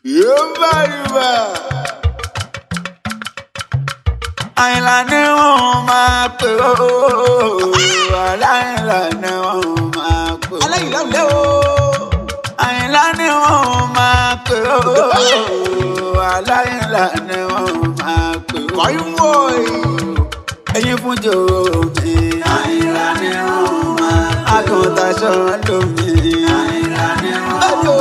Yorùbá àyìnlá ni wọ́n máa pè ó, aláìlá ni wọ́n máa pè ó. aláìlá ò lẹ́ o. àyìnlá ni wọ́n máa pè ó, aláìlá ni wọ́n máa pè ó. kọ́yún wọ̀ ẹyin fún jòwó mi. àyìnlá ni wọ́n máa pè ó. àgùntàṣọ lómi. àyìnlá ni wọ́n máa pè ó.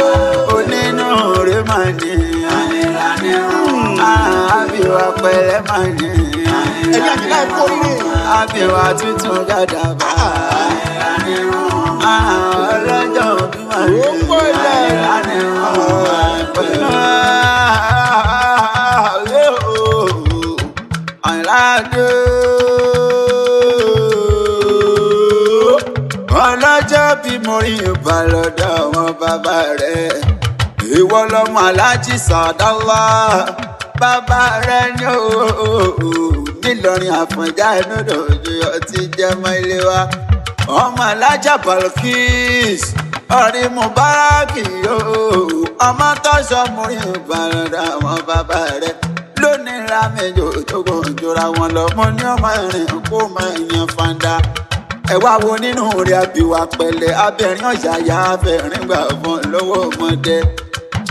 onínú rẹ̀ máa ní. àyìnlá ni wọ́n máa pè ó. àbíwá pẹ̀lẹ́ máa ní. ẹ̀yà àyìnlá ẹ̀ kó ire. àbíwá tuntun gàdàbà. àyìnlá ni wọ́n máa pè ó. ọlọ́jọ́ bí máa ní. ó pọ̀ ilẹ̀. àyìnlá ni wọ́n máa pè ó. àyìnlá dé. ọlọ́jọ́ bí mo rí ìbàlọ́dọ̀ àwọn bàbá rẹ̀. ìwọ lọmọ aláàjì Sadallah. bàbá rẹ̀ ní nílọrin àfọ̀njá inú dòdò ọtí jẹmọ ilé wa. ọmọ alájà Balkis ọ̀rí MUBARAK ọmọ tọ́sọ mo rí ìbàlọ́dọ̀ àwọn bàbá rẹ̀. lónìí ra méjì tó kò jọra wọn lọ. mo ní ọmọ ìrìn kó máa yan fanda. ẹ wá wo nínú rẹ̀ àbíwá pẹ̀lẹ́ abẹ́rin ọ̀yàyà abẹ́rin gbà fún lọ́wọ́ ọmọdé.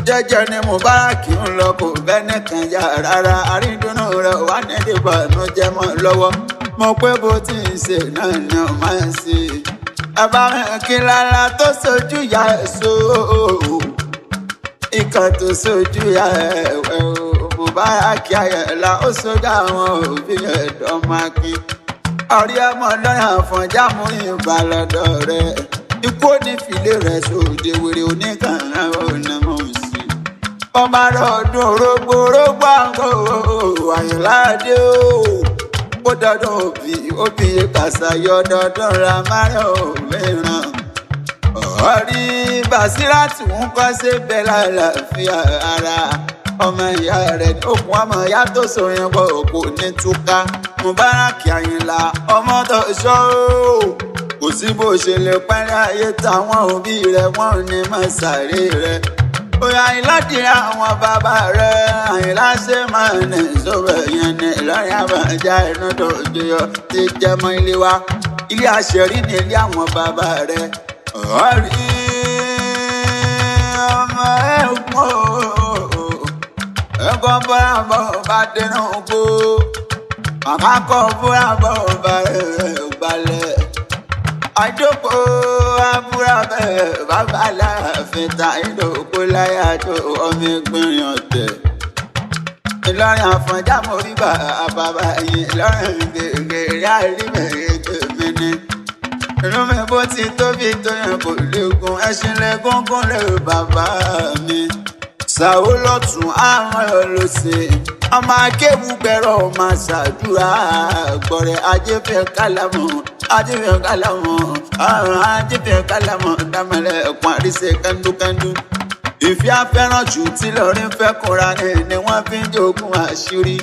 jẹ́jẹ́ ni MUBARAK ń lọ kò bẹ́ẹ̀ kan yá rárá. àrídùnnú rẹ̀ wà nídìí ìbànújẹ́ mọ́ lọ́wọ́. mo pé bó ti ń ṣe náà ni ó máa ń ṣe. bàbá mi kí lára tó sojú ya ẹ̀ so. ikọ̀ tó sojú ya ẹ̀ wẹ̀ o. MUBARAK ayẹ̀lá ó sojú àwọn òbí ẹ̀dọ́ máa kí. ọ̀rí ọmọ lọ́yà àfọ̀njá mú ìbàlọ́dọ̀ rẹ̀. ikú onífìlẹ̀ rẹ̀ sòdè wèrè oníkànnà ọ̀nà mọ̀ sí. ọmọ rẹ̀ ọdún orógbó àgọ́ àyìnlá dé o. ó dọdún òbí kàṣàyọ dọdún ra márùn òmíràn. ọ̀rí Bàsírátù ń kọ́ síbẹ̀ lálàáfíà ara. ọmọ ìyá rẹ̀ òkun ọmọ ìyá tó sọyìn bọ̀ kò ní túká. MUBARAK àyìnlá ọmọ tó ṣọ́ o. kò sí bó ṣe lè pẹ́rẹ́ ayé táwọn òbí rẹ̀ wọ́n ní máa sáré rẹ̀. òyà ìlọ́dìrẹ́ àwọn bàbá rẹ̀ àyìnlá ṣe máa ní ìṣòro yẹn ní Ìlọrin àbájá inú tó jẹyọ ti jẹmọ ilé wa. ilé àṣẹrí ní ilé àwọn bàbá rẹ̀. ọ̀rí ọmọ ẹ̀gbọ́n ẹ̀gbọ́n bọ́ra bọ́ bá dẹnu gbó. màmá kọ́ búra bọ́ bá rẹ̀ gbalẹ̀. àjọpọ̀ àbúrà bẹ́ẹ̀ bàbá láàfin ta ìdòkó láyà tó ọmọ ìgbìnrin ọ̀tẹ̀. Ìlọrin àfọ̀njá mo rí bàbá yìí. Ìlọrin gèrè àríwẹ̀ tèmi ni. inú mi bó ti tóbi tó yẹn kò léegun. ẹṣin lẹ́gúngún lè bàbá mi. ṣàwó lọ́tún àwọn olóṣè. ọmọ akéwù gbẹ̀rọ ọmọ ṣàdúrà. gbọ̀rẹ̀ ajẹ́fẹ́ kálámù ajẹ́fẹ́ kálámù dámẹ́lẹ̀ ẹ̀kún àríṣẹ́ kẹ́ndúkẹ́ndú. ìfẹ́ afẹ́ràn jù tí lọ́rin fẹ́ kóra ni wọ́n fi ń jogún àṣírí.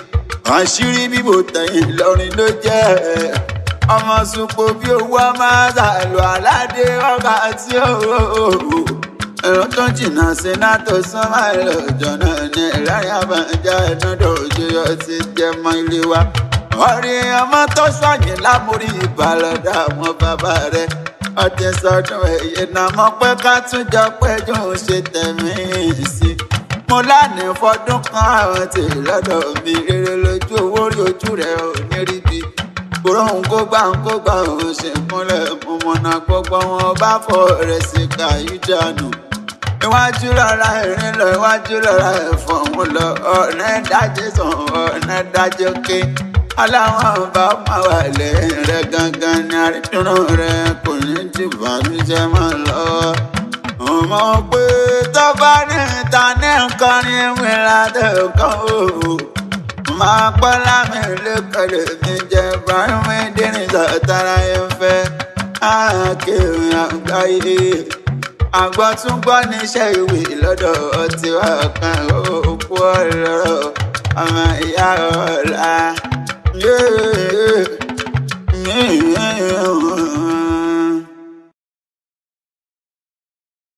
àṣírí bíbò tẹ̀yìn lọ́rin ló jẹ́. ọmọ sùpò bí owó ọmọ àzàlù aládé ọba tí ó. ẹ̀rọ tó jìnnà sí náà tó sánmà lọ́jọ́ náà ní Ìlọrin àbájá ẹnu dòjò ti jẹ́ mọ́ ilé wa. ọ̀rí ọmọ tó ṣàyìn lámórí ìbàlọ́dọ̀ àwọn bàbá rẹ̀. ọtí sọdún èyí náà mọ̀ pé ká tún jọ péjú ṣe tẹ̀mí sí. mo lánàá fọdún kan àwọn tí lọ́dọ̀ mi rere lójú owó rí ojú rẹ̀ ò ní rí bí. kòróhùn kó gbà òun ṣe kúnlẹ̀ mo mọ̀nà gbogbo wọn bá fọ rẹ̀ sí kàyídànù. iwájú lọ́ra ìrìn lọ iwájú lọ́ra ẹ̀fọ́ òun lọ. ọ̀nà ìdájẹ́ sàn ọ̀nà ìdájẹ́ ké. aláwọn bá máa wà lẹ́yìn rẹ̀ gangan ní àrídùnnú rẹ̀ kò ní ti bànújẹ́ mọ́ lọ. ọmọ pé tọ́ba ní ìta ní nǹkan ní ìwéra tó kàn ó. máa pọ́ lámì lẹ́kọ̀ọ́lẹ̀ mi jẹ́ Ibrahim dín sọ̀tara yẹn fẹ́. AKEWIAGBAYE àgbọ̀túngbọ́ níṣẹ́ ìwé lọ́dọ̀ ọtí wà kan òkú ọ̀rọ̀ ọmọ ìyá ọ̀la.